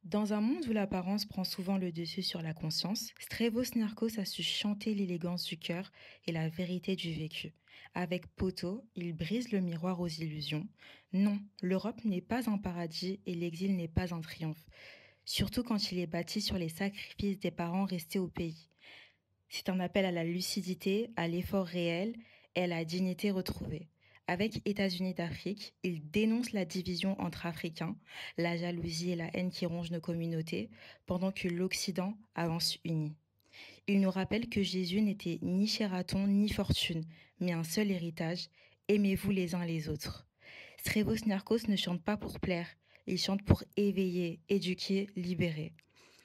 Dans un monde où l'apparence prend souvent le dessus sur la conscience, Stravos Niarchos a su chanter l'élégance du cœur et la vérité du vécu. Avec Poto, il brise le miroir aux illusions. Non, l'Europe n'est pas un paradis et l'exil n'est pas un triomphe, surtout quand il est bâti sur les sacrifices des parents restés au pays. C'est un appel à la lucidité, à l'effort réel et à la dignité retrouvée. Avec États-Unis d'Afrique, il dénonce la division entre Africains, la jalousie et la haine qui rongent nos communautés, pendant que l'Occident avance uni. Il nous rappelle que Jésus n'était ni Sheraton ni fortune, mais un seul héritage, aimez-vous les uns les autres. Stravos Niarchos ne chante pas pour plaire, il chante pour éveiller, éduquer, libérer.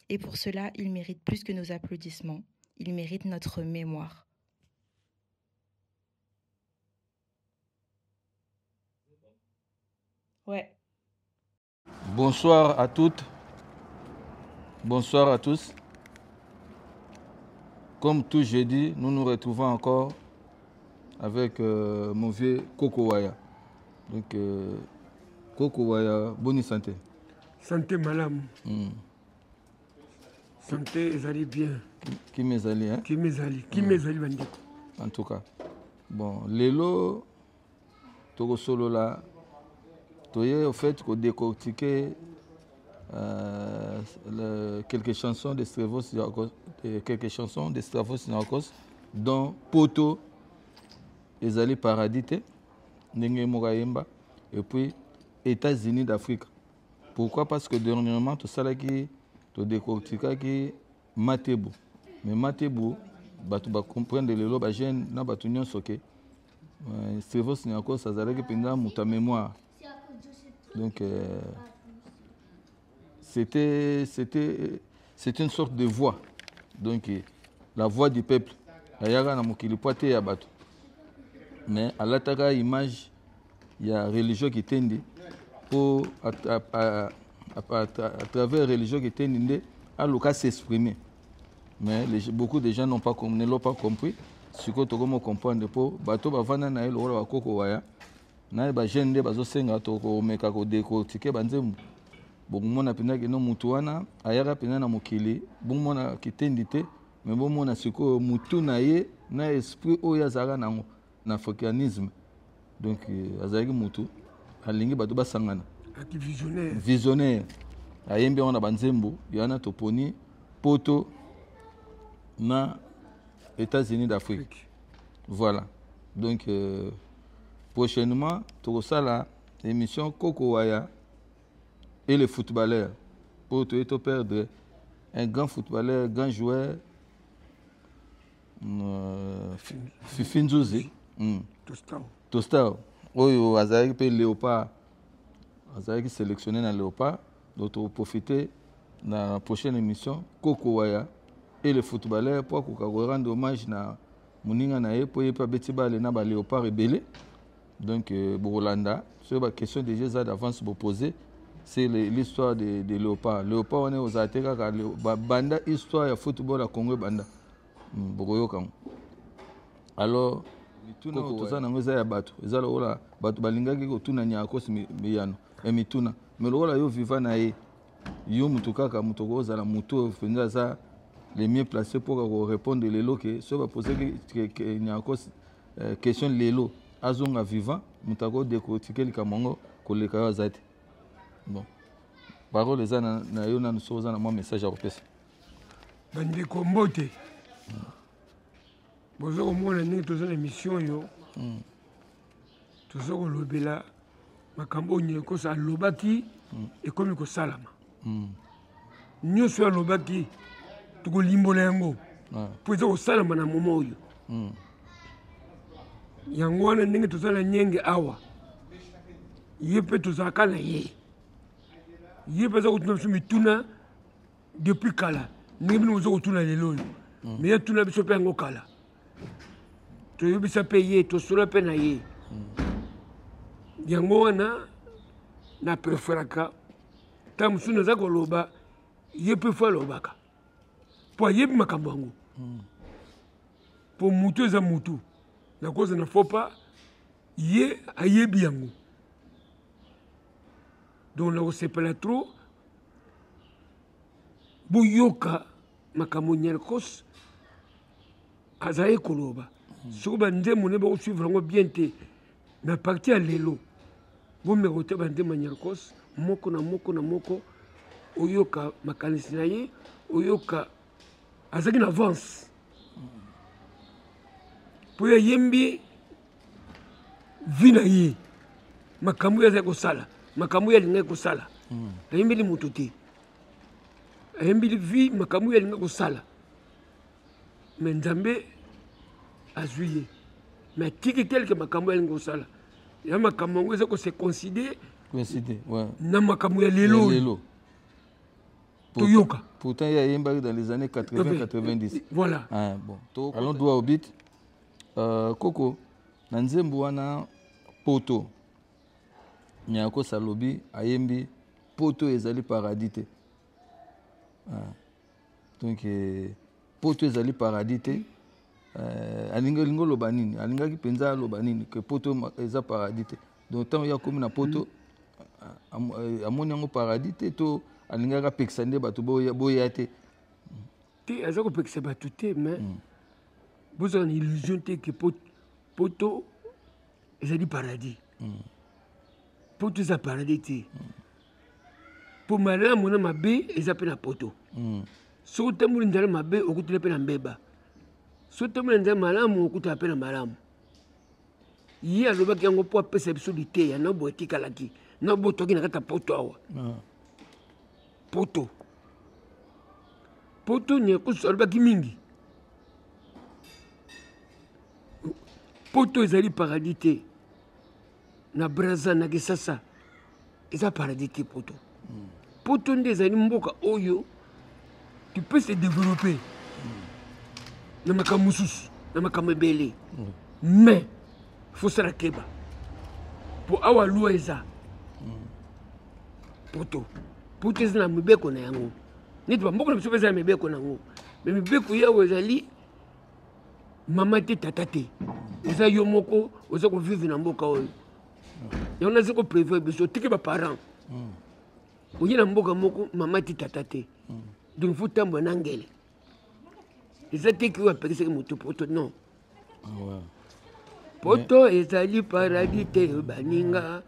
Et pour cela, il mérite plus que nos applaudissements. Il mérite notre mémoire. Ouais. Bonsoir à toutes, bonsoir à tous. Comme tout jeudi, nous nous retrouvons encore avec mon vieux Koko Waya. Donc, Koko Waya, bonne santé. Santé malam. Santé ezali bien. Qui m'ezali, hein? Qui m'ezali bandeko. En tout cas. Bon, lelo, toko solo là, toye au fait qu'on décortiquer quelques chansons de Stravos Niarchos, dont Poto, ezali paradité, Nenge Mourayemba, et puis États-Unis d'Afrique. Pourquoi? Parce que dernièrement, tout ça là qui te décortique qui Matebo. Mais Matebo, tu vas comprendre les lois, j'ai na batunion soké. Stravos Niarchos, ça zala qui pendant ta mémoire. Donc c'était une sorte de voix. Donc la voix du peuple. Ayaga na mokili poate ya bato. Mais à l'ataka image, il y a religion qui tende pour à travers la religion qui tende à l'occasion s'exprimer. Mais beaucoup de gens ne l'ont pas compris. Ce que tu dois comprendre pour bato bavana na elo wala bakoko waya na ba jende bazo senga to ko meka ko décortiquer banzembo. Bon mona pena ke no mutu wana ayaka pena na mokili bon mona kitendite mais bon mona siko mutu na ye na esprit oya zaka nango na africanisme. Donc azaki mutu alingi bato basangana visionnaire ayembi on a banzembo yana toponi Poto na États-Unis d'Afrique. Voilà. Donc prochainement tout ça là émission Koko Waya et les footballeurs pour te perdre un grand footballeur, grand joueur Fifinzuzi Tostao oyo azali pe Léopard azali sélectionné dans Léopard. Donc profiter dans la prochaine émission Koko Waya et les footballeurs pour rendre hommage na muninga na ye pour pas beti bale na ba Léopard rebelle. Donc Bolanda sur la question déjà d'avance pour poser, c'est l'histoire de Léopard. Léopard on est aux Ateka banda histoire ya football à Congo banda bokoyoka. Alors mituna otoza na ngoza ya bato ezala ola bato balingaki ko tuna Niarchos miyano mituna mais lola yo viva na ye yo mutu kaka mutu ko za la mutu fenza za les mieux placés pour répondre lelo que so ba poser que Niarchos question lelo azonga vivant mutako décortiquer likamongo koleka yo azate. Bon parole eza na yo na soza na moi message à repesa bandeko mbote bozo komona ndenge toza na émission yo toza kolobela makambo Niarchos alobaki ekomi kosalama nyonso alobaki tokolimbola yango mpo eza kosalama na moma oyo yango wana ndenge toza na nyenge awa ye mpe tozalaka na ye mpe aza kotuna biso mituna depuis kala ndenge bino boza kotuna lelo oyo me ye tuna biso mpe yango kala toyebisa mpe ye tosola mpe na ye yango wana na preferaka ntango mosusu naza koloba ye mpe fo alobaka mpo ayebi makambo yango mpo mutu eza mutu na koza na fopa ye ayebi yango donc na kosepela trop boyoka makambo Nyarkos azali koloba soki bandemo ne bakosuivre yango bien te na parti ya lelo bomeka te bandemo ya Nyarkos moko na moko na moko oyoka makanisi na ye oyoka azalaki na avance po yayembi vi na ye makambo oyo azali kosala makambo oyo alingaki kosala ayembeli moto te ayembeli vi makambo oyo alingaki kosala me nzambe azwi ye me atiki teleke makambo oyo alingaki kosala ya makambo yango eza kose coïncide na makambo ya lelo toyoka. Pourtant, il y a eu dans les années 80-90. Voilà. Ah, bon. Allons droit au but. Coco, Nanzembo wana poto. Nyako salobi, ayembi, poto ezali paradité. Donc, poto ezali paradité. Alingo lobanini, alinga ki penza lobanini, que poto eza paradité. Donc, tant il y a comme na poto, amoni yango paradité, to alingaka pekisa nde bato boya te te aza kopekisa bato te mais bozala na illusion te ke poto ezali paradis poto eza paradis te po malamu na mabe eza mpe na poto soki otamboli nzala mabe okutela mpe na mbeba soki otamboli nzala malamu okutela mpe na malamu ye alobaki yango mpo apesa biso liteya na bo etikalaki na bo toki na kati ya poto awa poto Nyarkos alobaki mingi poto ezali paradis te na Braza na Kisasa eza paradis te poto nde ezali mboka oyo tu peux se développer na makambo mosusu na makambo ebele mais faut sala keba po awa lwa eza poto eza na mibeko na yango neti bamboka na biso mpe eza na mibeko na yango me mibeko yawo ezali mama te tata te eza yo moko oza kovive na mboka oyo yango naza koprévoir biso tiki baparent oye na mboka moko mama te tata te donc faut tambola na ngele eza teki oyo apekisaki moto poto non poto ezali paradis te baninga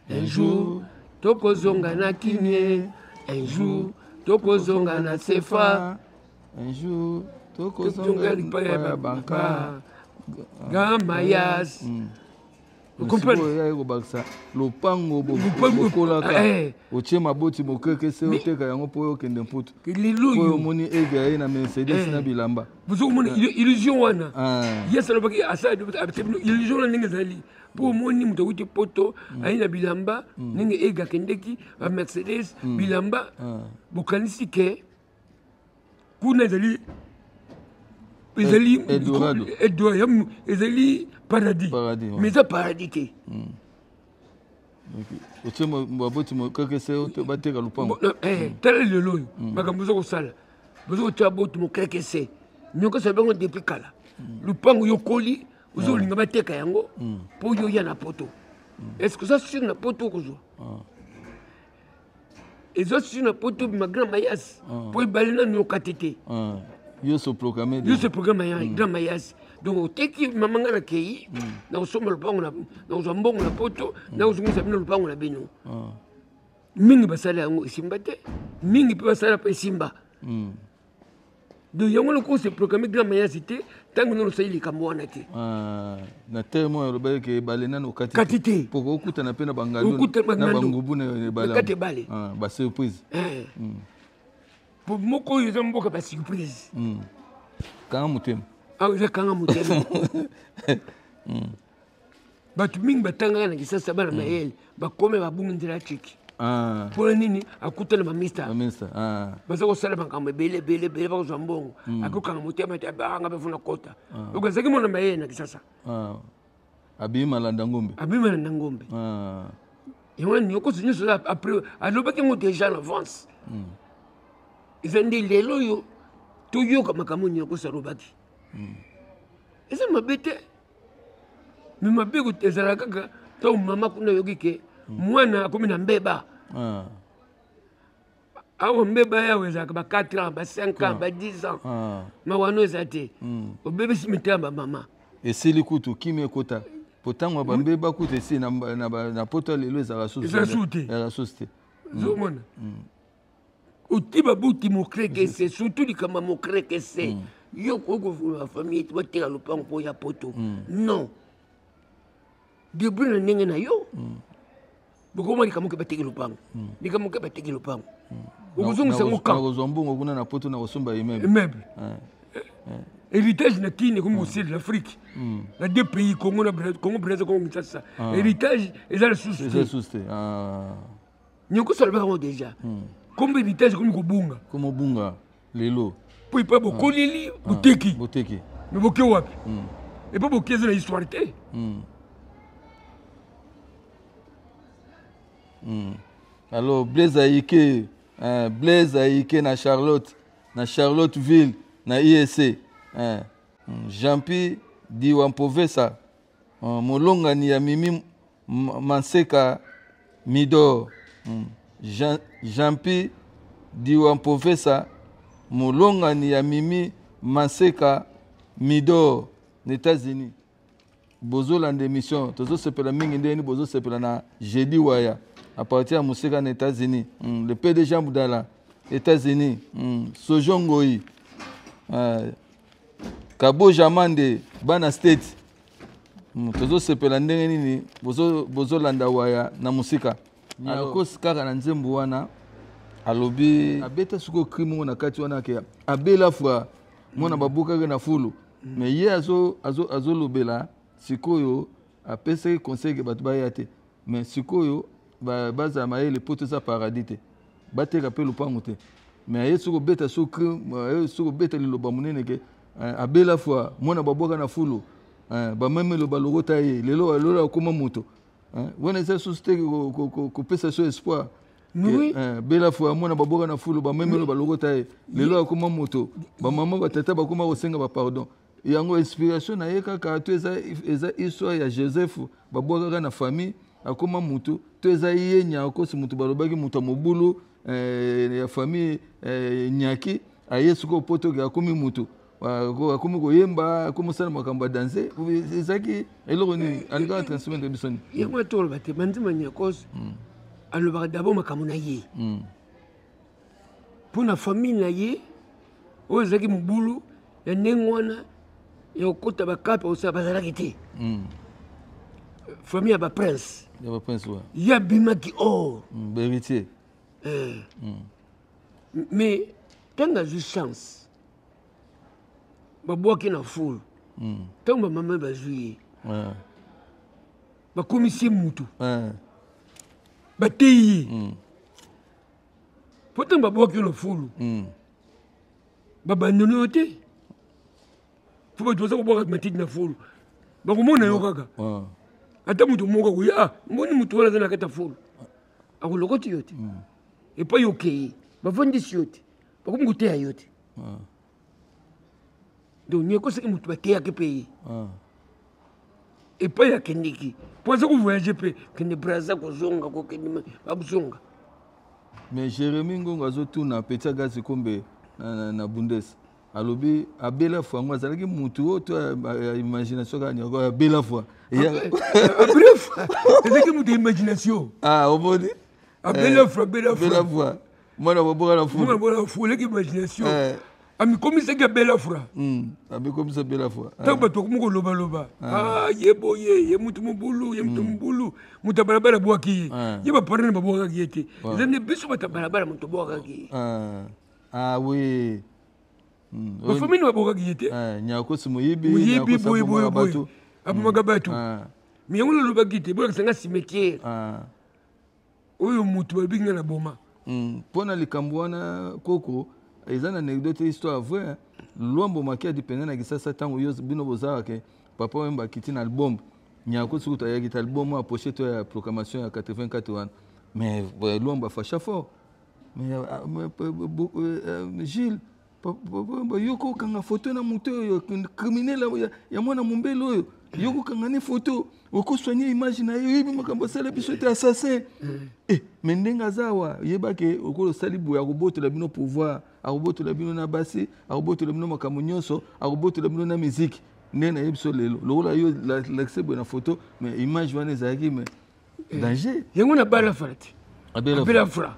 un jour tokozonga na kimie un jour tokozonga na sefa un jour tokozonga na banka gamayas okobakisa lopango bokolaka otie maboti mokekese oteka yango mpo oyo okende mputu oyo omoni eve aye na Mercedes na bilamba bozokomona illusion wana yes alobaki illusion wana ndenge ezali mpo omoni moto akuti poto aye na bilamba ndenge ege akendeki bamercedes bilamba bokanisi ke kuna ezali Eldorado ezali paradis mais eza paradis te otie maboti mokekese bateka lupango tala lelo oyo makambo boza kosala boza kotia boti mokekese Nyarkos bango depuis kala lupango yokoli ozolinga bateka yango mpo yo ya na poto est-ce que ça sur na poto okozwa eza sur na poto bima grand mayas mpo ebale nanu yokate te yo se proclame ya grand mayas donc oteki mama nga na kei na kosomba lupango na kozwa mbongo na poto na kozongisa bino lupango na bino mingi basala yango esimba te mingi mpe basala mpe esimba donc yango loko se proclame grand mayas te ntango nano osali likambo wana te na terme alobaki ke ebale nano kati te poko okutana mpe na bangando na bangubu na ebale basurprise po moko oyo eza mboka basurprise kanga motema eza kanga motema bato mingi batangaka na Kisasa bana mayele bakome babungi nzela chiki mpona nini akutana bamista baza kosala makambo ebele bakozwa mbongo akokanga motema te abanga mpe funa kota donc azalaki mwana mayele na Kisasa abima landa ngombe yango Nyarkos nyonso après alobaki yango déjà en avance eza nde lelo oyo toyoka makambo Nyarkos alobaki eza mabe te me mabe ezala kaka ntango mama kuna ayoki ke mwana akomi na mbeba awa mbeba yawe ezalaka ba 4 ans ba 5 ans ba 10 ans mawano eza te obebisi mitema bamama esili kutu kimi ekota potango bambeba kutu esi na poto lelo ezalaka susu te zomona otiba buti mokreke se surtout likama mokreke se yo kokovula famille bateka lopango mpo ya poto non debri na ndenge na yo bokoma likamoke bateki lopango likamoke bateki lopango okozongisa ngo ka nakozwa mbongo kuna na poto na kosomba immeuble héritage na kine comme au ciel de l'Afrique na deux pays Congo Brésil Congo Kinshasa héritage eza la source nyoko sala bango déjà comme héritage comme bunga lelo po ipa bokoleli boteki mais boke wapi et pas boke eza na histoire te alors Blaise Aïké na Charlotteville na IEC Jean-Pi Diwampovesa molongani ya Mimi Manseka Midor Jean-Pi Diwampovesa molongani ya Mimi Manseka Midor aux États-Unis bozolanda émission tozosepela mingi ndeni bozosepela na jeudi waya à partir de Mousseka aux États-Unis le PDG Boudala États-Unis Sojongoi Kabo Jamande Bana State tozosepela ndenge nini bozolanda waya na musika akosi kaka na nzembo wana alobi abeta suko crime na kati wana ke abela fwa mwana babukaka na fulu mais ye azolobela sikoyo apesaki conseil ke bato baya te mais sikoyo bazama ye poto eza paradis te bateka mpe lopango te mais aye soko beta soko beta liloba monene ke abela fwa mwana babwaka na fulu bamemelo balokota ye lelo akoma moto wana eza susu te kopesa so espoir bela fwa mwana babwaka na fulu bamemelo balokota ye lelo akoma moto bamama batata bakoma kosenga bapardon yango inspiration na ye kaka to eza histoire ya Joseph babwakaka na famille akoma moto to eza ye nyakosi moto balobaki moto mobulu ya famille nyaki aye suko poto ke akomi moto akomi koyemba akomosala makambo ya danse ezaki eloko nini alingaka transmettre bisoni yango toloba te bandima nyakosi alobaka d'abord makambo na ye mpo na famille na ye oyo ezalaki mobulu ya ndenge wana ya kokota bakape osala bazalaki te famille ya baprince ye abimaki or héritier mais ntango azwi chance babwaki na fulu ntango bamama bazwi ye bakomisi mutu bateyi ye mpo ntango babwaki na fulu babandoni yo te fo bato baza kobwaka matiti na fulu bakomona yo kaka ata moto moko akoya mboni moto wana aza na kati ya fulu akolokoti yo te epai okeye bavandisi yo te bakomi koteya yo te donc nyekosaki moto bateyaki mpe ye epai akendeki mpo aza kovoyage mpe kende braza kozonga kokende babozonga mais Jérémy Ngongo azotuna peti agazi kombe na Bundes alobi abela fwa ngo azalaki mutu oyo to imagination kaka nyako abela fwa abela fwa ezalaki mutu ya imagination omoni abela fwa mwana baboka na fulu oleki imagination amikomisaki abela fwa amikomisa abela fwa ntango bato bakomi kolobaloba ye boye ye mutu mobulu ye mutu mobulu mutu ya balabala abwaki ye ye baparene babwakaki ye te eza nde biso bato ya balabala mutu abwakaki ye oui bafamili babwakaki ye te nyakosi moyibi boye abomaka bato me yango lolobaki te bolakisanga cimetière oyo mutu babingi nga na boma mpo na likambo wana koko eza na anecdote histoire vrai lwambo maki adi pene na kisasa ntango yo bino bozalaka papa oyo bakiti na album nyakosi kutu ayaki ta album ya pochette ya proclamation ya 84 wana mais lwambo afasha fort mais Gilles yo kokanga foto na moto oyo criminel ya mwana mombele oyo Yoko kangane photo, oko soigner image na yo, yibi makambo sala biso te assassin. Mais ndenga zawa, yebake oko salibu ya roboto la bino pouvoir, a roboto la bino na basi, a roboto la bino makambo nyonso, a roboto la bino na musique. Nena yebso lelo. Lola yo l'accès na photo, mais image wana ezaki mais danger. Yango na bala frati. Abela fra.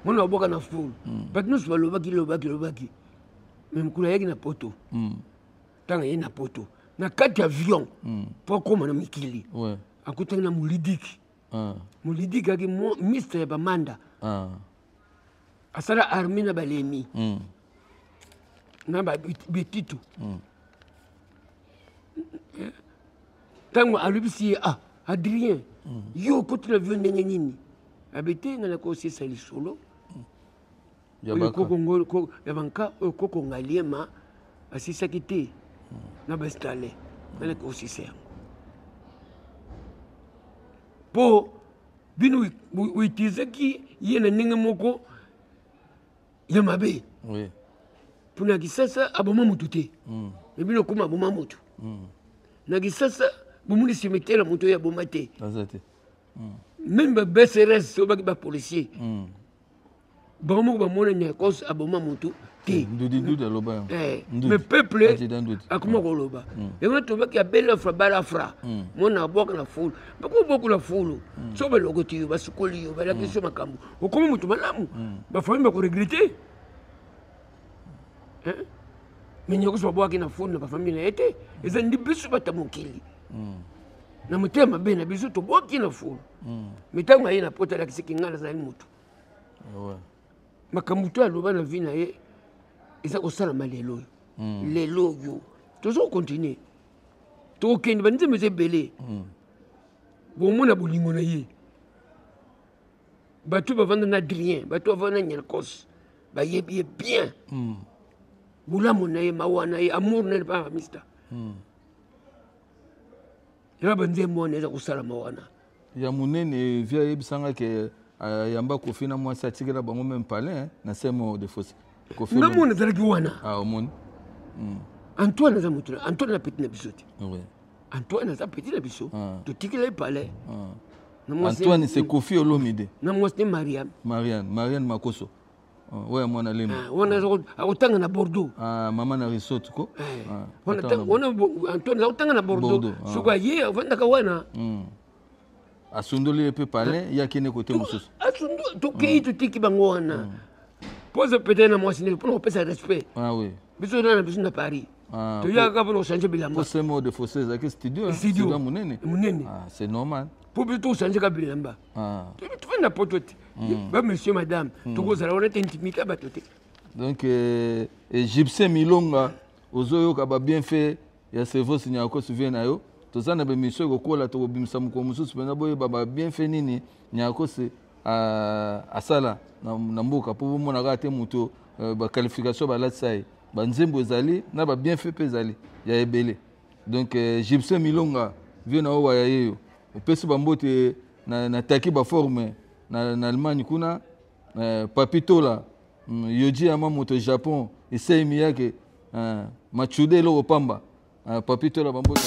Mona boka na foule. But nous va lobaki. Même kula yaki na poto. Tanga yena poto. Na kati avion. Pour koma na mikili. Ouais. Akutana na mulidiki. Mulidiki aki Mr. Bamanda. Asala armi na balemi. Na ba betitu. Tango alubisi Adrien. Yo kote l'avion ndenge nini. Abete ngana ko sisa lisolo. Yabanka koko ngaliema asisa kite na bestale ngana ko sisa. Po binu uitizaki yena ninga moko yamabe. Oui. Puna kisasa aboma mutute. Bino kuma aboma mutu. Na kisasa bumuni cimetière mutu ya bomate. Azate. Même BCRS so ba policier. Bamo ba mona nyakos aboma mutu te. Ndudi aloba. Mais peuple akuma ko loba. Yango to ba ki abela fra bala fra. Mona boka na foule. Bako boku na foule. So ba logoti ba sukoli ba la question makambo. Okoma mutu malamu. Ba famille ba ko regretter. Mais nyakos ba boka na foule na ba famille na ete. Eza ndi bisu batamukili. Na mutema bena bisu to boki na foule. Mitango yena pota la kisiki ngala za mutu. Ouais. Makamuto aloba na vie na ye eza kosala malelo lelo yo toujours continuer to kende banze meze belé bomona bolingo na ye batu bavanda na Adrien batu bavanda nyakos ba ye bien bulamu na ye mawana ye amour na ba mister ya banze mona eza kosala mawana ya munene via yebisanga ke yamba kofina moi satikela bango même palais na semo de fosse kofi na mona zalaki wana au monde Antoine za mutu Antoine na petit na bisoti oui Antoine za petit na biso to tikela palais Antoine c'est Kofi Olomide na moi c'est Marianne Makoso ouais mwana lemi wana akutanga na Bordeaux mama na resort ko wana Antoine akutanga na Bordeaux soko ye avanda ka wana asundoli pe palais ya kene côté mosusu asundo to kei to tiki bango wana pose peut-être na moi siné pour pesa respect oui biso na biso na Paris to ya ka pour changer bilamba c'est mot de fossé za studio munene c'est normal pour biso changer ka bilamba tu fais n'importe quoi ba monsieur madame to ko zala on est intimité ba toté donc Gypsy Milonga ozoyo ka ba bien fait ya cerveau signa ko souvient na yo tozana be mission ko kola to bimisa muko mususu pena boye baba bien fait nini nyako se asala na mboka po mona ka te muto ba qualification ba latsai ba nzembo ezali na ba bien fait pezali ya ebele donc Gypsy Milonga vient na wa yeyo opesi ba mbote na taki ba forme na Allemagne kuna papitola yoji ama moto Japon essaye miyake machude lo pamba papitola ba mbote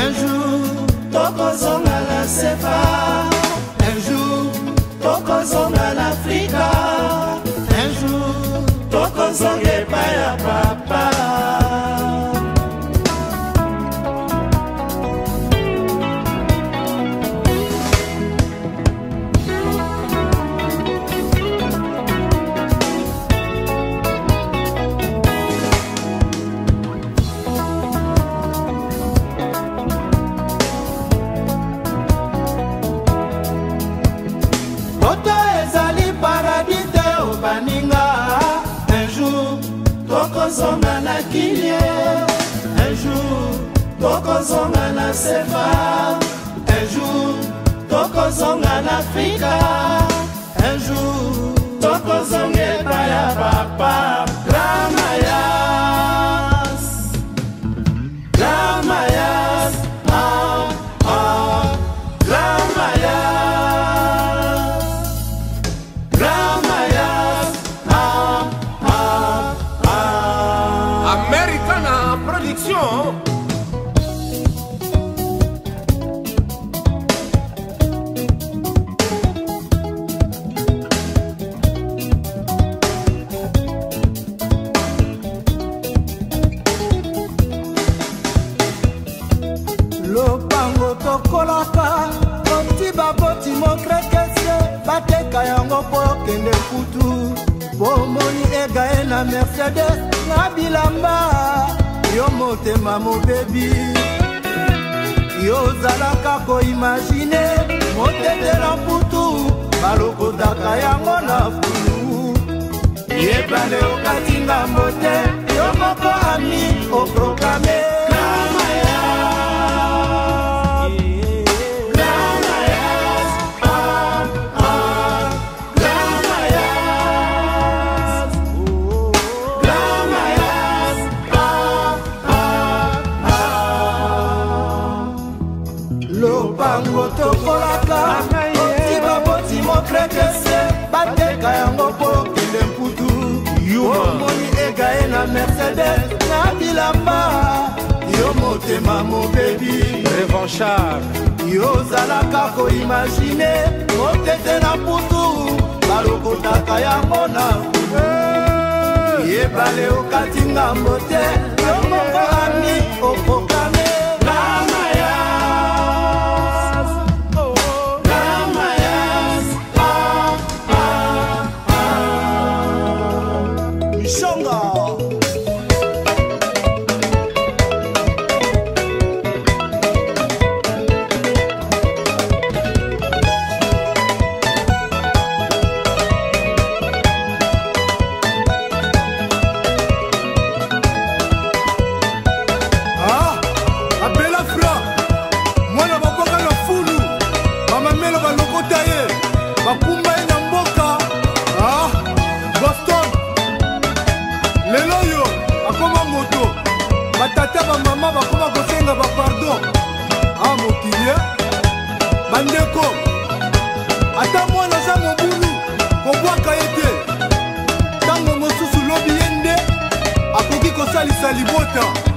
Un jour, tokozonga la Sefa. Un jour, tokozonga l'Africa. Un jour, tokozonga ya papa. Un jour, tokozonga na sefa. Un jour tokozonga na Afrika. Un jour tokozonga epai ya papa Gramayas. Gramayas, ah, ah, Gramayas. Gramayas, ah, ah, ah. Americana Production. Lopango tokolaka koti baboti mokrekese bateka yango po kende kutu bomoni egae na Mercedes na bilamba yo motema mobebi yo zalaka koimagine motetela mputu balokotaka yango na fulu yebale okatinga mbote yo moko ami oprograme lopango tokolaka otiba boti mokrekese bateka yango po kende mputu omoni egae na Mercedes na bilamba yo motema mobebi Revanchard. yo zalaka koimagine motete na mputu balokotaka yango na yebale okatinga mbote yo moko ami okokame batata bamama bakoma kosenga bapardon a mokilie bandeko ata mwana za mobulu kobwaka ye te ntango mosusu lobi ye nde akoki kosalisa libota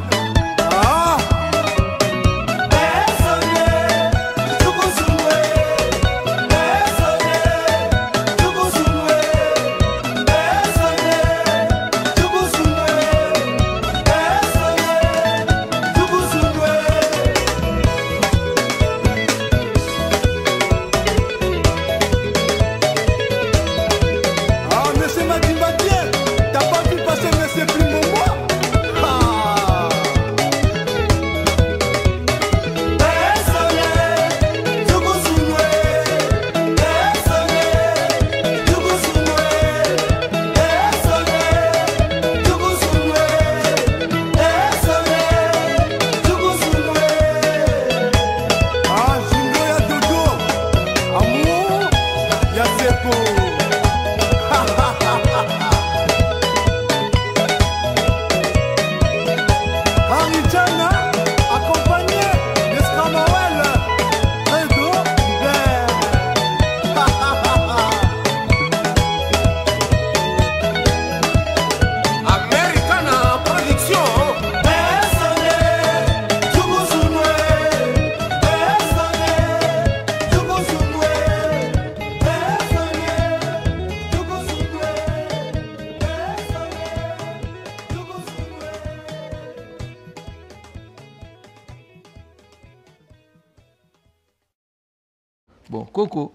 Bon, Coco,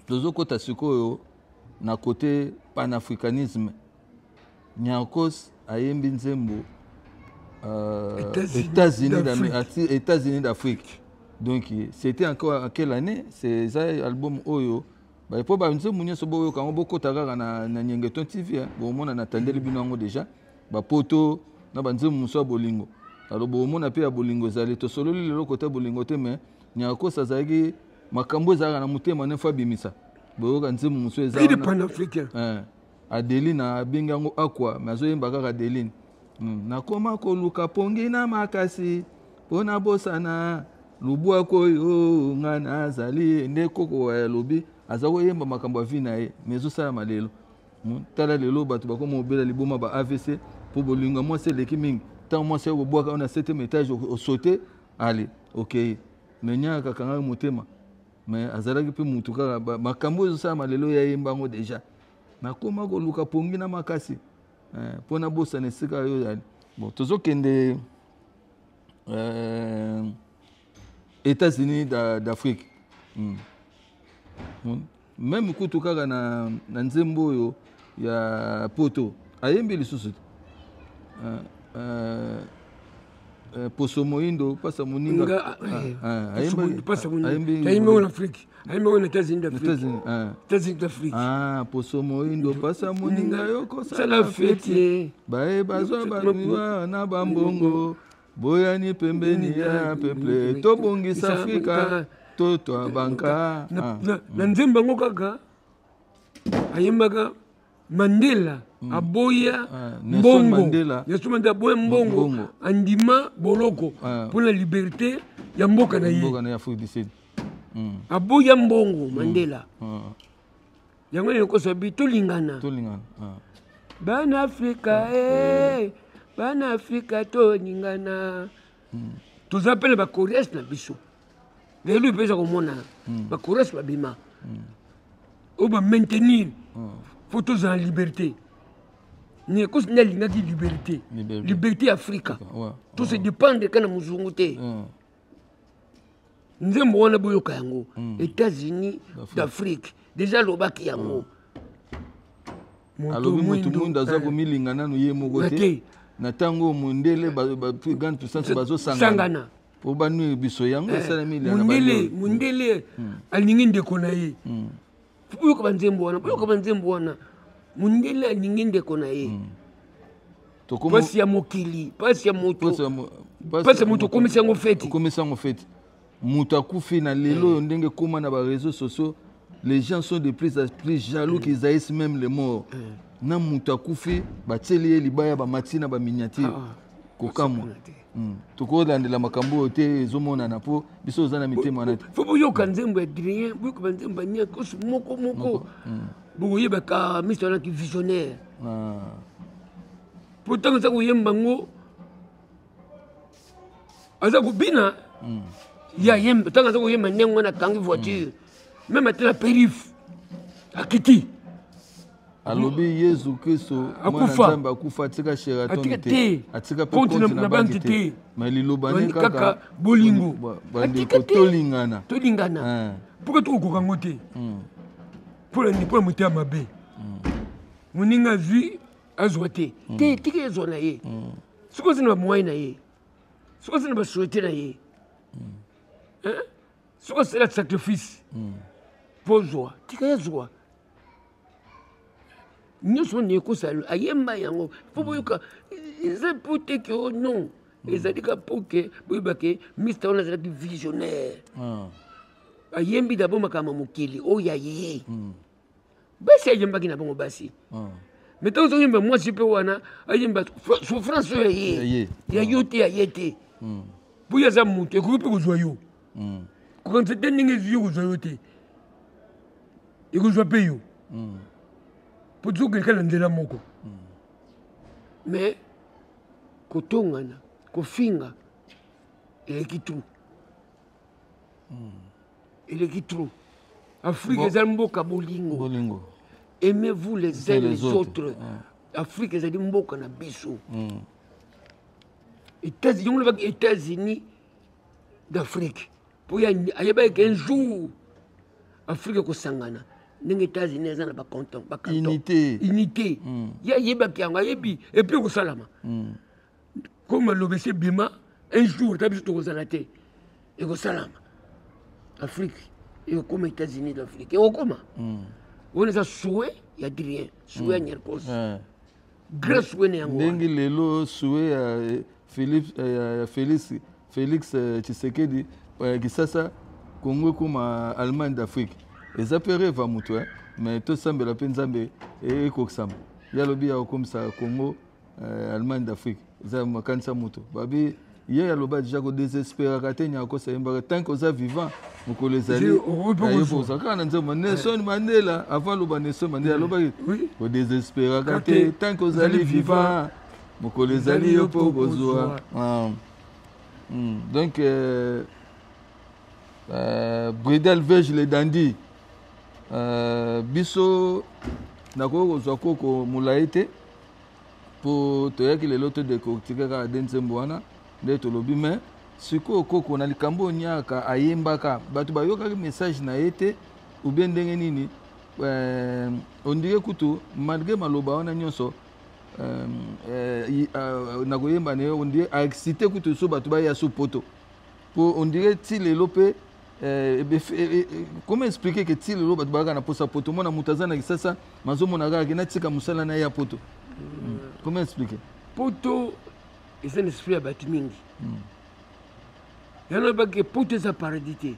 tozo kota sikoyo na côté panafricanisme. Nyankos ayembi nzembo États-Unis d'Afrique. Donc c'était encore à quelle année? C'est ça album Oyo. Bah pour ba nzembo nyeso boyo kango boko tagara na Nyengeton TV. Bon on a attendu le binango déjà. Ba poto na ba nzembo muso bolingo. alors bomona pe ya bolingo zali to sololi lelo kota bolingo te mais nyako sazaki makambo ezalaka na motema ne fa bimisa boyoka nzimu muso ezala panafricain Adeline abengi yango akwa mais azoyemba kaka Adeline nakoma koluka pongi na makasi mpona bosana lubu koyo nga nazali nde koko ya lobi aza koyemba makambo ya vi na ye mais ezosalama lelo tala lelo bato bakoma obela liboma ba AVC mpo bolingo mwasi eleki mingi ntango mwasi okobwaka na 7e étage osote ale okeye mais nyaka kakangaki motema mais azalaki mpe mutu kaka makambo ezosalama lelo yayemba yango deja nakoma koluka pongi na makasi mpona bosana esika yo yali bon tozokende États-Unis d'Afrique même kutu kaka na nzembo oyo ya poto ayembi lisusu poso moindo pasa moninga ayembi en Afrique ayembi en États-Unis d'Afrique poso moindo pasa moninga yoko sala fete bae bazwa banuwa na bambongo boyani pembeni ya peple tobongisa Afrika toto banka na nzembo ngo kaka ayembaka Mandela aboya mbongo Nelson Mandela aboya mbongo andima boloko pour la liberté ya mboka na ye Afrique du Sud aboya mbongo Mandela yango yoko sabi tolingana bana Afrika bana Afrika tolingana tozapele ba Corées na biso lelo pesa komona ba Corées babima o ba maintenir photos en liberté. Ni cause na linga qui liberté Africa. Tout se dépend de kana muzungu te. Nzembo wana boyoka yango États-Unis d'Afrique. Déjà lobaki yango. Alors mutu munda za komilingana no ye moko te. Na tango mundele ba grande puissance bazo sangana. Po banu biso yango esala milana ba. Mundele alingi ndeko na ye. Boyoka banzembo wana mundele alingi ndeko na ye pasi ya mokili pasi ya moto komisa yango fete moto akufi na lelo oyo ndenge koma na ba réseaux sociaux les gens sont de plus en plus jaloux qu'ils haïssent même les morts na moto akufi batieli ye libaya bamati na baminiature kokamwa tokolandela makambo oyo te ezomonana mpo biso oza na mitema wana te fo boyoka nzembo ya Adrien boyoka banzembo ya Niakos moko bokoyebaka miso wanaki visionnaire po ntango aza koyemba ngo aza kobina yayemba ntango aza koyemba ndenge wana akangi voiture meme ate na périphe akiti alobi Yesu Kristo mwana Nzambe akufa atika Sheraton te atika pe konti na banki te mais liloba ne kaka bolingo bandeko tolingana pourquoi tokokoka ngo te pour moto ya mabe moninga zwi azwa te te tika ezwa na ye soki oza na bamwai na ye soki oza na basouete na ye soki osala sacrifice mpo ozwa tika yazwa nyonso ne ekosala ayemba yango mpo boyoka eza mpo te ke o non ezali ka mpo ke boyebake mista wana azalaki visionnaire ayembi dabo makambo mokili oyo aye basi ayembaki na bango basi mais ntango ozoyemba mwasi mpe wana ayemba souffrance oyo aye ya yo te aye te mpo yo aza moto ekoki mpe kozwa yo kokanisa te ndenge ezwi yo kozwa yo te ekozwa mpe yo mpo tozokende na nzela moko mais kotongana kofinga eleki trop Afrique ezali mboka bolingo aimez-vous les uns les autres Afrique ezali mboka na biso États-Unis d'Afrique po ayebaki un jour Afrique ekosangana ndenge États-Unis eza na bacanton unité yayebaki yango ayebi epuis ekosalama comme alobesi bima un jour ta biso tokozala te ekosalama Afrique ekokoma États-Unis d'Afrique ekokoma wana eza souhait ya Adrien souhait ya Niakos grand souhait na yango ndenge lelo souhait ya Félix Tshisekedi kisasa Congo kuma Allemagne d'Afrique eza pe rêve mutu mais to sambela pe nzambe ekokisama ya lobi ya okomisa Congo Allemagne d'Afrique za makanisa mutu babi ye ya loba déjà ko désespérer kate nya ko sayemba tant que oza vivant moko les ali ayo poza kana nzema Nelson Mandela avant loba Nelson Mandela loba ko désespérer kate tant que oza vivant moko les ali yo pokozwa donc Bridal Verge les Dandi biso nako kozwa koko mulaite pour toyaki lelo to décortiquer ka densembo wana nde tolobi mais siko koko na likambo nyaka ayembaka bato bayokaki message na ete ou bien ndenge nini on dirait kutu malgré maloba wana nyonso nakoyemba ne on dirait excité kutu so bato baya so poto pour on dirait ti lelo pe comment expliquer que ti lelo bato baka na posa poto mona mutazana kisasa mazo mona ga na tika musala na ya poto comment expliquer poto eza na esprit ya bato mingi yana bake poto eza paradis te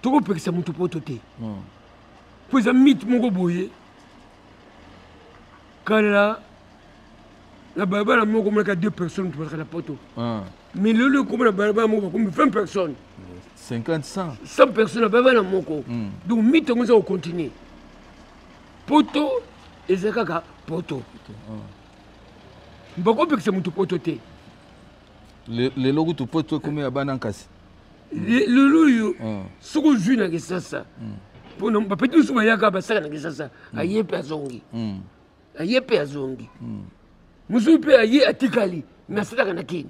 tokopekisa motu poto te po eza mythe moko boye kala na balabala moko omonaka 2 personnes tobazaka na poto mais lelo ekoma na balabala moko bakomi 20 personnes 100 personnes na balabala moko donc mythe yango eza kocontinue poto eza kaka poto bakopekisa motu poto te lelo kutu poto ekomi ya bana nkasi lelo oyo soki ozwi na kisasa mpona bapeti mosusu bayaka basaka na kisasa aye mpe azongi mosusu mpe aye atikali me asalaka na kini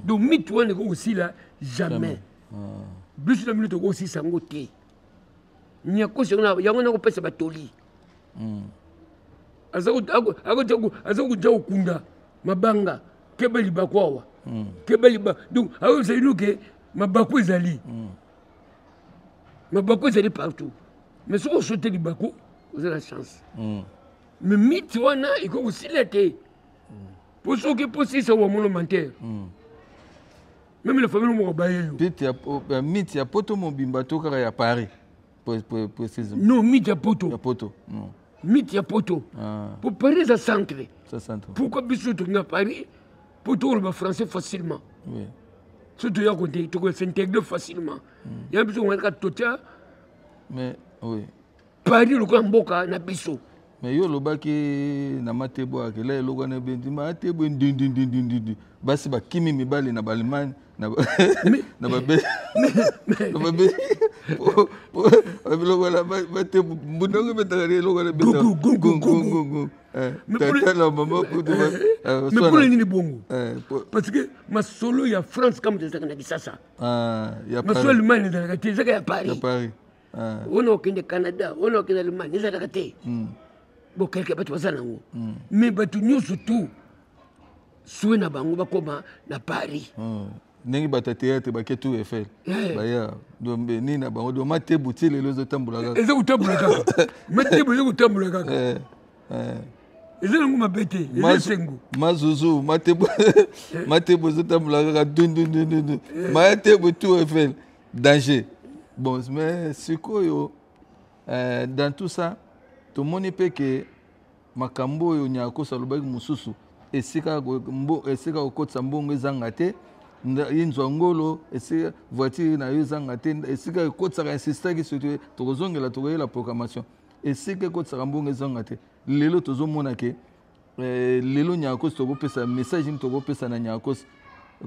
donc mite wana ekokosila jamais biso na bino tokosilisa yango te nyakosi yango nakopesa batoli aza koja kokunda mabanga keba libaku awa keba libaku donc akoyebisa bino ke mabaku ezali partout mais soki osote libaku oza na chance mais mite wana ekokosila te po soki posilisa wa monomentaire même la famille moko bayeyo mite ya poto mobimba to kaka ya Paris précisément non mite ya poto mythe ya poto pour Paris eza centre pourquoi biso tolinga Paris po tokoloba français facilement surtout ya kote tokosintégrer facilement ya biso ngaka totia mais oui Paris lokola mboka na biso mais yo lobaki na matebo akela eloko na bendi matebo ndindindindindi basi bakimi mibali na balimani na babe biloko na matebo mbundongo betaka eloko na beta tatala mama kutu mais pour nini bongo parce que masolo ya France comme ezaka na kisasa masolo ya Allemagne ezalaka te ezaka ya Paris ona okende Canada ona okende Allemagne ezalaka te bon quelque bato baza nango mais bato nyonso tu sue na bango bakoma na Paris ndenge bato ya théâtre bake Tour Eiffel baya dombe nini na bango do matebu ti lelo ezotambola kaka eza kotambola kaka matebu eza kotambola kaka eza nango mabe te eza esengo mazuzu matebu ezotambola kaka dundundundu matebu Tour Eiffel danger bon mais sikoyo dans tout ça tomoni mpe ke makambo oyo nyakosa alobaki mosusu esika kokotisa mbongo ezanga te ye nzwa ngolo esika voiture na yo ezanga te esika ekotisaka insistaki surtout tokozongela tokoyela programmation esika ekotisaka mbongo ezanga te lelo tozomona ke lelo nyakosi tokopesa message nini tokopesa na nyakosi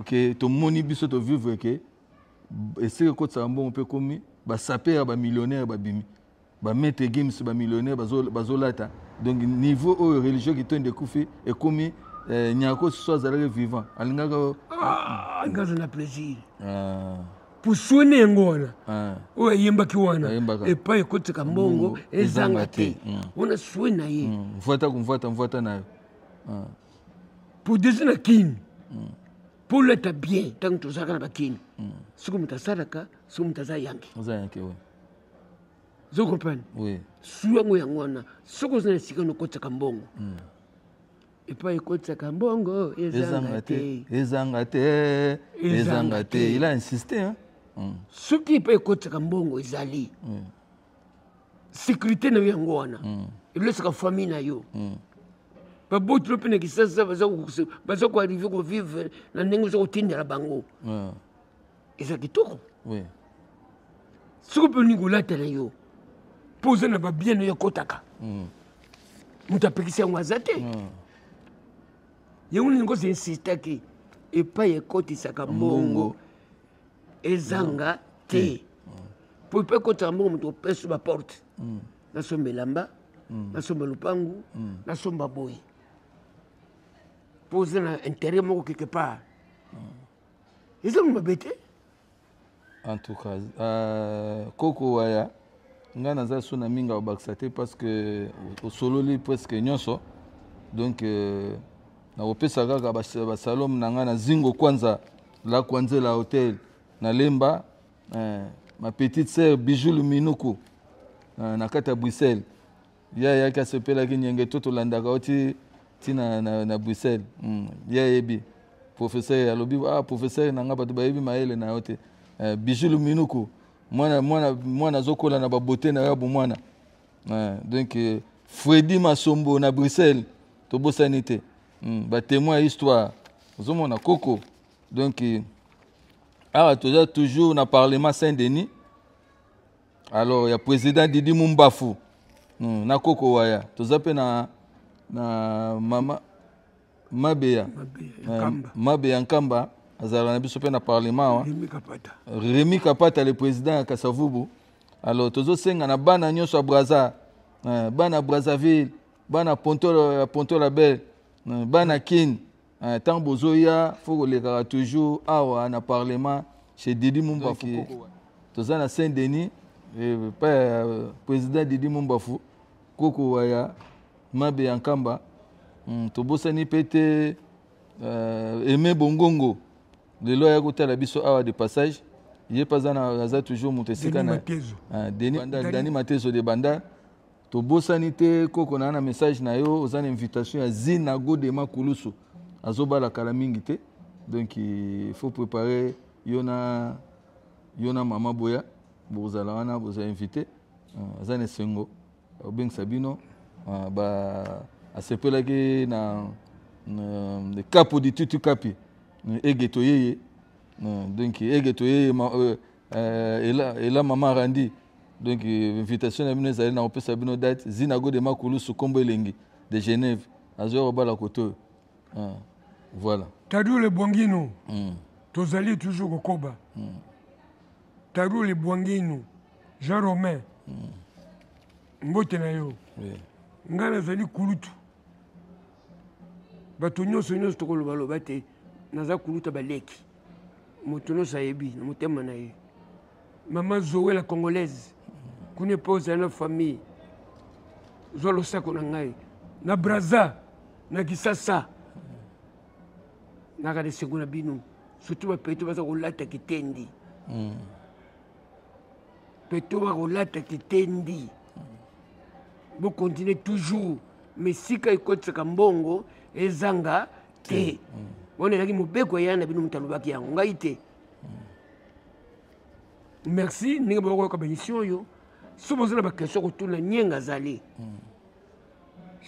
ke tomoni biso tovivre ke esika ekotisaka mbongo mpe komi basapere bamillionnaire babimi bamaître games bamillionnaire bazolata donc niveau oyo religieux qui tonde kufi ekomi nyakosi so azalaki vivant alingaka ngaza na plaisir pour soigner yango wana oyo ayembaki wana epai ekotika mbongo ezanga te wana soe na ye mvwata nayo pour desi na kini pour leta bien ntango tozalaka na bakini soki moto asalaka soki moto aza yanke zo comprendre oui suyango yango wana soki oza na esika nokotisaka mbongo epai ekotisaka mbongo ezanga te. Il a insisté. Hein? Soki epai ekotisaka mbongo ezali sécurité na yo yango wana elosaka famille na yo babotilo mpe na kisasa baza koarrive kovivre na ndenge oza kotindela bango eza kitoko soki mpe olingi kolatela yo mpo oza na babien na yo ekotaka moto apekisi yango aza te yango ningo zinsistaki epai ekotisaka mbongo ezanga te po epai ekotisaka mbongo moto opesa baporte nasomba elamba nasomba lupangu nasomba boyi mpo oza na intérêt moko quelque part ezango mabe te. En tout cas koko waya nga naza so na minga obakisa te parce que osololi presque nyonso donc na opesa kaka basalom na nga na zingo kwanza la kwanzela hotel na lemba ma petite sœur Bijou Luminuku na kati ya Bruxelles yaki asepelaki nyenge to tolandaka oti na Bruxelles yebi professeur alobi professeur na nga bato bayebi mayele na yo te Bijou Luminuku mwana azokola na babote na yo bomwana donc Freddy Masombo na Bruxelles tobosani te batémoin ya histoire ozomona koko donc awa toza toujours na parlement Saint-Denis. Alors il y a président Didi Mumbafu na koko waya toza pe na mama Mabeya Nkamba azala na biso pe na parlement Rémi Kapata le président ya Kasavubu. Alors tozo senga na bana nyonso ya Braza bana Brazzaville bana Ponto la Belle bana Kin tant bozoya faut koleka toujours awa na parlement chez Didi Mumbafu toza na Saint-Denis président Didi Mumbafu koko waya Mabeya Nkamba tobosani pete Aimé Bongongo lelo ya kotala biso awa de passage ye pazana aza toujours moto esika na Dani Matezo de Banda tobosani te koko na message na yo oza na invitation ya Zina Godema Kulusu azobala kala mingi te donc il faut préparer yona mama boya bozala wana boza invité aza na sengo obeng sabino ba asepelaki na le capo di tutu kapi egeto yeye donc egeto yeye ela mama randi donc invitation na bino ezali na opesa bino date Zina Godema Kulusu kombo elengi de Genève azoya kobala koto voilà Tadou le Bwangino tozali toujours kokoba Tadou le Bwangino Jean Romain mbote na yo nga nazali kulutu bato nyonso tokoloba te naza kuluta baleki moto nyonso ayebi na motema na ye mama Zoé la congolaise kuna mpe ozali na famille zwa losako na ngai na Braza na Kisasa naka de sengo na bino surtout bapeto baza kolata kitendi peto bakolata kitendi bo continuer toujours mais sika ekotisaka mbongo ezanga te bona elaki mobeko ya na bino mutalobaki yango ngai te merci ndenge bakoyoka bémission oyo so bozala bakestion kotuna nyenga azali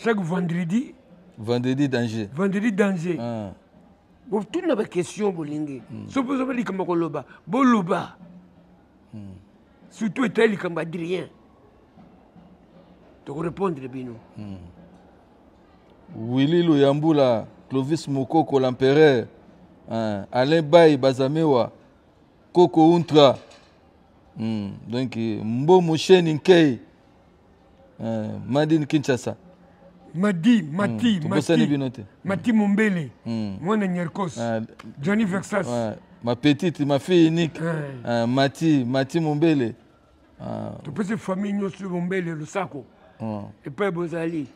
chaque vendredi danger botuna bakestion bolingi so boza balikamba koloba boloba surtout etali likambo adrien tokorépondre bino Willy Luyambula Clovis Mokoko l'empereur Alain Baye Bazamewa Koko Untra donc Mbo Moucheni Nkei Madine Kinshasa Mati Mombele Mwana Nyerkos Johnny Vexas ma petite ma fille unique Mati Mombele tu peux se famille nyonso Mombele Lusako et pas bozali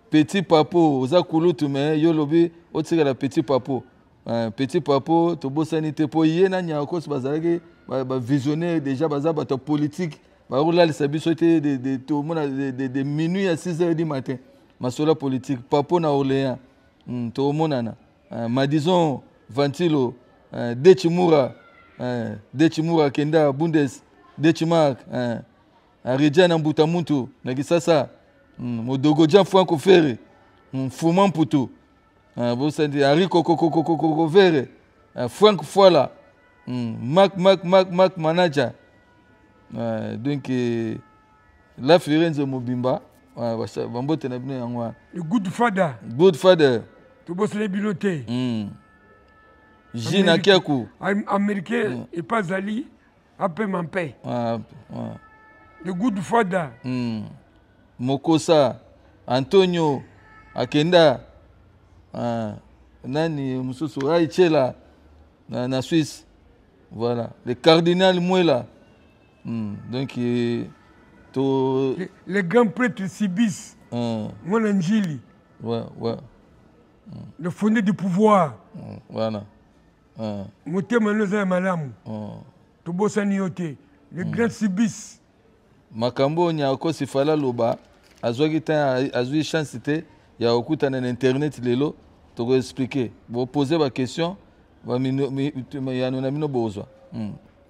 Petit Papo oza kulutu me yo lobi otika la Petit Papo to bosani te po yena Nyerkos bazalaki ba visionnaire déjà baza bato politique ba roula le sabiso te de minuit à 6h du matin masola politique papo na Orléans to monana Madison Ventilo Dechimura Kenda Bundes Dechimark Arijana Mbutamuntu na Kisasa Modogo Jean Franco Ferre Fuman Putu vous savez Ariko Koko Vere Frank Fola Mac Manager donc la Firenze Mobimba Bambote na bino yangwa Good father to boss les biloté Jina Kiaku américain et pas Ali après mon père le good father Mokosa Antonio Akenda nani mususu Raichela na Suisse voilà le cardinal Muela donc le grand prêtre Sibis mon Angili ouais le fondé du pouvoir voilà motema noza malamu to bosani yote le grand Sibis makambo nyako sifala loba azwi chance te ya okutana na internet lelo to expliquer bo poser ba question ba ya nona mino bozwa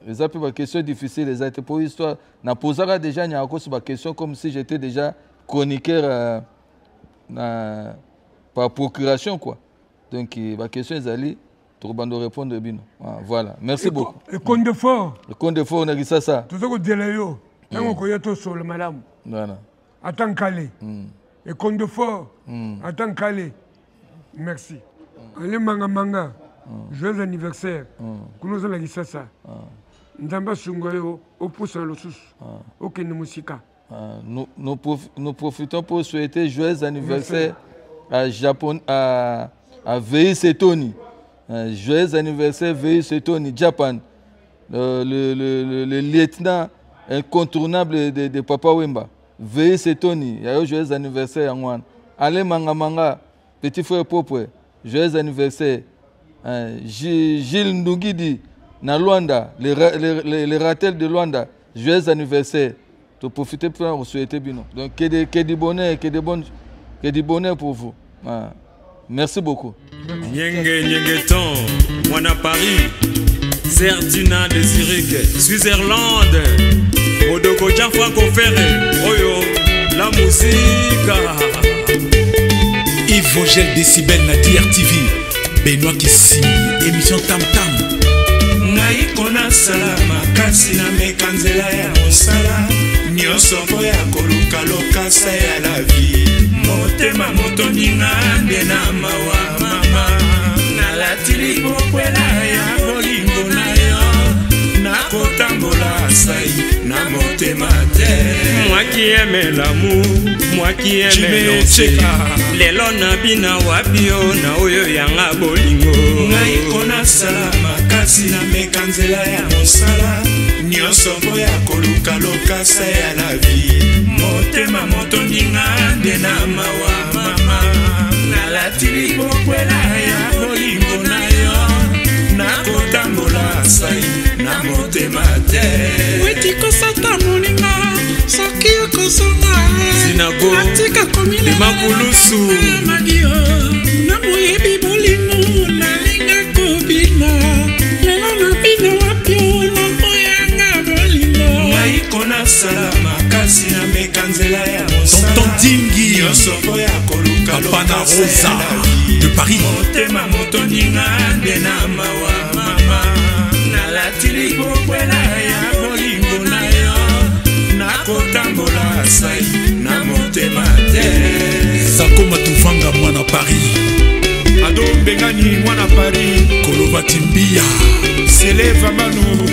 les appels ba question difficile les été pour histoire na posera déjà nyako sur ba question comme si j'étais déjà chroniqueur par procuration quoi donc ba question ezali to bando répondre bino voilà merci beaucoup le compte de fort na kisasa to zoko dela yo tango ko yato sur malamu voilà attends calé et compte de fort attends calé merci allez manga joyeux anniversaire kunoza la kisasa ndamba sungoyo opusa losusu okende musika nous profitons pour souhaiter joyeux anniversaire à VI Setoni joyeux anniversaire VI Setoni Japan le lieutenant incontournable de Papa Wemba VI Setoni joyeux anniversaire Angwan allez manga petit frère propre joyeux anniversaire Gilles Ndugidi na Luanda les ratels de Luanda joyeux anniversaire to profiter pour souhaiter bino donc que du bonheur pour vous merci beaucoup Nyenge ton Mwana Paris Zertina de Zurich Switzerland Modogo Jean Franco Ferre Oyo la musique Yves Vogel Décibel na DRTV Benoît Kissi émission Tam Tam Ngai kona salama kasi na mekanzela ya mosala nyonso ya koluka lokasa ya la vie motema motoninga nde na mawa mama nalatili bokwela ya bolingo na yo nakotambola sai na motema te moi qui aime l'amour moi qui aime danser lelo na bina wabio na oyo yanga bolingo ngai kona salama kasi na mekanzela ya mosala nyonso ya koluka lokasa ya la vie motema motoninga nde na mawa mama nalatili bokwela ya bolingo na yo nakotambola sai na motema te wetikosata moninga soki okosonga sinago lemabulusu madio na moyebi bolingo nalinga kobina lelo na bino wapio na moyanga bolingo ngai kona salama kasi na mekanzela ya mosala Tontingi nyonso ya koluka Kapana Rosa de Paris motema motoninga nde na mawa mama nalatili bokwela ya bolingo na yo nakotambola sai na motema te Zakoma Tufanga Mwana Paris ado mbengani Mwana Paris Koloba Timbia Seleva Manu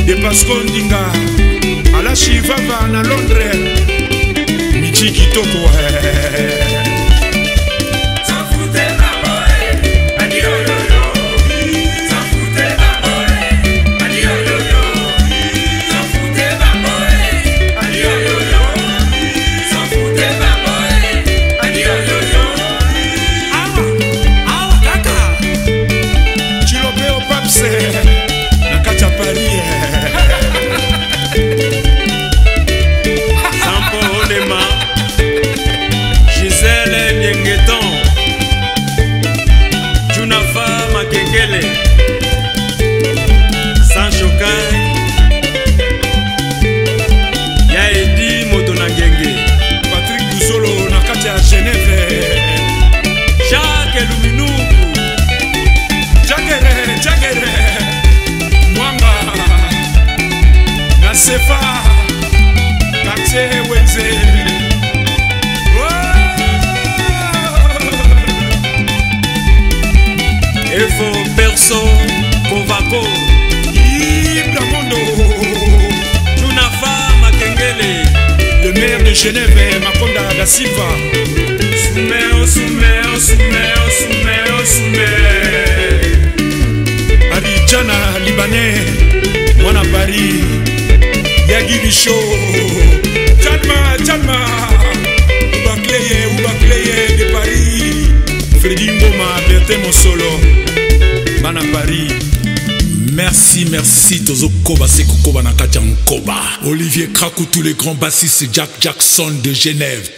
de Pasco Ndinga ala Chivava na Londres Michi Kitoko Josefa quartier Wenze. Efo Perso Kovako Ibla Mondo Tunafa Makengele, le maire de Genève, Makonda da Silva. Soumer Arijana Libanais, Mwana Paris, Yagi Bicho, Tchadma, Oubakleye de Paris, Freddy Ngoma, Bertin Monsolo, Bana Paris. Merci, Tozo Koba, Seko Koba Nakadjan Koba. Olivier Krakou, tous les grands bassistes, Jack Jackson de Genève.